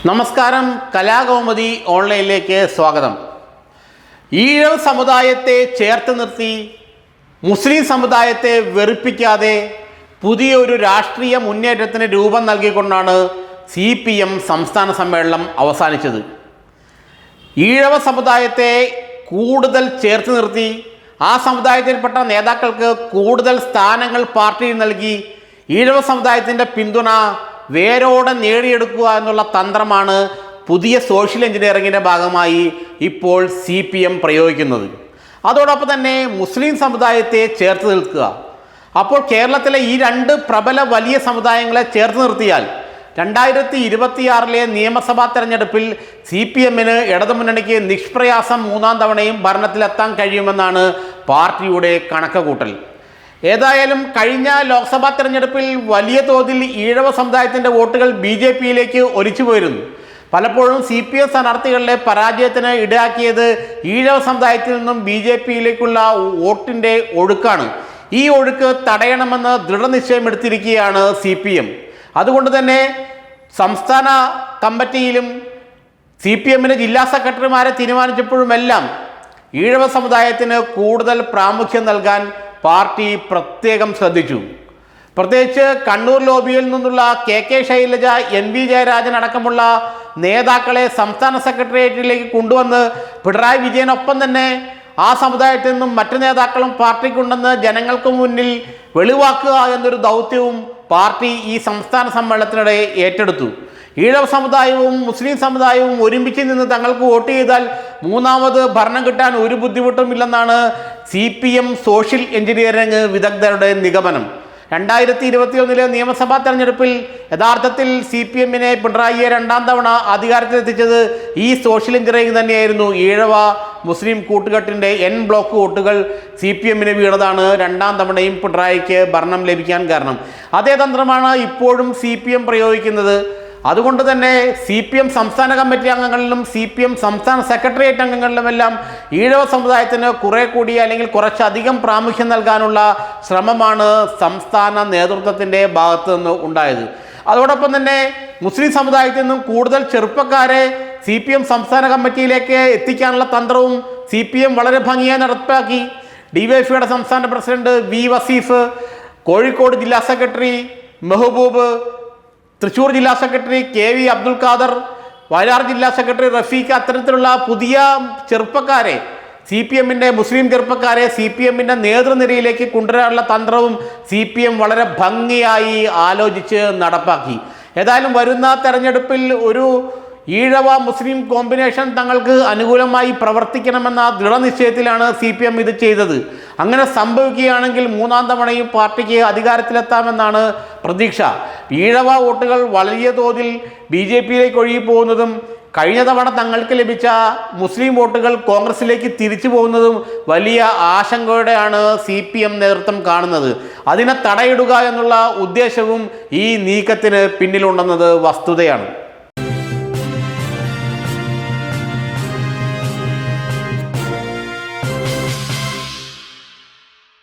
നമസ്കാരം. കലാകൗമുദി ഓൺലൈനിലേക്ക് സ്വാഗതം. ഈഴവ സമുദായത്തെ ചേർത്ത് നിർത്തി മുസ്ലിം സമുദായത്തെ വെറുപ്പിക്കാതെ പുതിയൊരു രാഷ്ട്രീയ മുന്നേറ്റത്തിന് രൂപം നൽകിക്കൊണ്ടാണ് CPM സംസ്ഥാന സമ്മേളനം അവസാനിച്ചത്. ഈഴവ സമുദായത്തെ കൂടുതൽ ചേർത്ത് നിർത്തി ആ സമുദായത്തിൽപ്പെട്ട നേതാക്കൾക്ക് കൂടുതൽ സ്ഥാനങ്ങൾ പാർട്ടിയിൽ നൽകി ഈഴവ സമുദായത്തിൻ്റെ പിന്തുണ വേരോടെ നേടിയെടുക്കുക എന്നുള്ള തന്ത്രമാണ് പുതിയ സോഷ്യൽ എഞ്ചിനീയറിങ്ങിൻ്റെ ഭാഗമായി ഇപ്പോൾ CPM പ്രയോഗിക്കുന്നത്. അതോടൊപ്പം തന്നെ മുസ്ലിം സമുദായത്തെ ചേർത്ത് നിൽക്കുക. അപ്പോൾ കേരളത്തിലെ ഈ രണ്ട് പ്രബല വലിയ സമുദായങ്ങളെ ചേർത്ത് നിർത്തിയാൽ 2026 നിയമസഭാ തെരഞ്ഞെടുപ്പിൽ CPMന് ഇടതുമുന്നണിക്ക് നിഷ്പ്രയാസം മൂന്നാം തവണയും ഭരണത്തിലെത്താൻ കഴിയുമെന്നാണ് പാർട്ടിയുടെ കണക്കുകൂട്ടൽ. ഏതായാലും കഴിഞ്ഞ ലോക്സഭാ തെരഞ്ഞെടുപ്പിൽ വലിയ തോതിൽ ഈഴവ സമുദായത്തിൻ്റെ വോട്ടുകൾ BJPയിലേക്ക് ഒലിച്ചു പോയിരുന്നു. പലപ്പോഴും CPM സ്ഥാനാർത്ഥികളുടെ പരാജയത്തിന് ഇടയാക്കിയത് ഈഴവ സമുദായത്തിൽ നിന്നും BJPയിലേക്കുള്ള വോട്ടിൻ്റെ ഒഴുക്കാണ്. ഈ ഒഴുക്ക് തടയണമെന്ന് ദൃഢനിശ്ചയമെടുത്തിരിക്കുകയാണ് CPM. അതുകൊണ്ട് തന്നെ സംസ്ഥാന കമ്മിറ്റിയിലും CPMന് ജില്ലാ സെക്രട്ടറിമാരെ തീരുമാനിച്ചപ്പോഴുമെല്ലാം ഈഴവ സമുദായത്തിന് കൂടുതൽ പ്രാമുഖ്യം നൽകാൻ പാർട്ടി പ്രത്യേകം ശ്രദ്ധിച്ചു. പ്രത്യേകിച്ച് കണ്ണൂർ ലോബിയിൽ നിന്നുള്ള KK ശൈലജ, NV ജയരാജൻ അടക്കമുള്ള നേതാക്കളെ സംസ്ഥാന സെക്രട്ടേറിയറ്റിലേക്ക് കൊണ്ടുവന്ന് പിണറായി വിജയനൊപ്പം തന്നെ ആ സമുദായത്തിൽ നിന്നും മറ്റു നേതാക്കളും പാർട്ടിക്കുണ്ടെന്ന് ജനങ്ങൾക്ക് മുന്നിൽ വെളിവാക്കുക എന്നൊരു ദൗത്യവും പാർട്ടി ഈ സംസ്ഥാന സമ്മേളനത്തിനിടെ ഏറ്റെടുത്തു. ഈഴവ സമുദായവും മുസ്ലിം സമുദായവും ഒരുമിച്ച് നിന്ന് തങ്ങൾക്ക് വോട്ട് ചെയ്താൽ മൂന്നാമത് ഭരണം കിട്ടാൻ ഒരു ബുദ്ധിമുട്ടുമില്ലെന്നാണ് CPM സോഷ്യൽ എഞ്ചിനീയറിംഗ് വിദഗ്ധരുടെ നിഗമനം. 2021 നിയമസഭാ തെരഞ്ഞെടുപ്പിൽ യഥാർത്ഥത്തിൽ CPMനെ പിണറായിയെ രണ്ടാം തവണ അധികാരത്തിലെത്തിച്ചത് ഈ സോഷ്യൽ എഞ്ചിനീയറിംഗ് തന്നെയായിരുന്നു. ഈഴവ മുസ്ലിം കൂട്ടുകെട്ടിൻ്റെ N ബ്ലോക്ക് വോട്ടുകൾ CPMന് വീണതാണ് രണ്ടാം തവണയും പിണറായിക്ക് ഭരണം ലഭിക്കാൻ കാരണം. അതേ തന്ത്രമാണ് ഇപ്പോഴും CPM പ്രയോഗിക്കുന്നത്. അതുകൊണ്ട് തന്നെ CPM സംസ്ഥാന കമ്മിറ്റി അംഗങ്ങളിലും CPM സംസ്ഥാന സെക്രട്ടേറിയറ്റ് അംഗങ്ങളിലുമെല്ലാം ഈഴവ സമുദായത്തിന് കുറെ കൂടി അല്ലെങ്കിൽ കുറച്ചധികം പ്രാമുഖ്യം നൽകാനുള്ള ശ്രമമാണ് സംസ്ഥാന നേതൃത്വത്തിൻ്റെ ഭാഗത്തു നിന്ന് ഉണ്ടായത്. അതോടൊപ്പം തന്നെ മുസ്ലിം സമുദായത്തിൽ നിന്നും കൂടുതൽ ചെറുപ്പക്കാരെ CPM സംസ്ഥാന കമ്മിറ്റിയിലേക്ക് എത്തിക്കാനുള്ള തന്ത്രവും CPM വളരെ ഭംഗിയായി നടപ്പാക്കി. DYFIയുടെ സംസ്ഥാന പ്രസിഡന്റ് V വസീഫ്, കോഴിക്കോട് ജില്ലാ സെക്രട്ടറി മെഹബൂബ്, തൃശ്ശൂർ ജില്ലാ സെക്രട്ടറി KV അബ്ദുൽ ഖാദർ, വയനാട് ജില്ലാ സെക്രട്ടറി റഫീഖ്, അത്തരത്തിലുള്ള പുതിയ ചെറുപ്പക്കാരെ CPMൻ്റെ മുസ്ലിം ചെറുപ്പക്കാരെ CPMൻ്റെ നേതൃനിരയിലേക്ക് കൊണ്ടുവരാനുള്ള തന്ത്രവും CPM വളരെ ഭംഗിയായി ആലോചിച്ച് നടപ്പാക്കി. ഏതായാലും വരുന്ന തെരഞ്ഞെടുപ്പിൽ ഒരു ഈഴവ മുസ്ലിം കോമ്പിനേഷൻ തങ്ങൾക്ക് അനുകൂലമായി പ്രവർത്തിക്കണമെന്ന ദൃഢനിശ്ചയത്തിലാണ് CPM ഇത് ചെയ്തത്. അങ്ങനെ സംഭവിക്കുകയാണെങ്കിൽ മൂന്നാം തവണയും പാർട്ടിക്ക് അധികാരത്തിലെത്താമെന്നാണ് പ്രതീക്ഷ. ഈഴവ വോട്ടുകൾ വലിയ തോതിൽ BJPയിലേക്ക് ഒഴുകിപ്പോകുന്നതും കഴിഞ്ഞ തവണ തങ്ങൾക്ക് ലഭിച്ച മുസ്ലിം വോട്ടുകൾ കോൺഗ്രസിലേക്ക് തിരിച്ചു പോകുന്നതും വലിയ ആശങ്കയോടെയാണ് CPM നേതൃത്വം കാണുന്നത്. അതിനെ തടയിടുക എന്നുള്ള ഉദ്ദേശവും ഈ നീക്കത്തിന് പിന്നിലുണ്ടെന്നത് വസ്തുതയാണ്.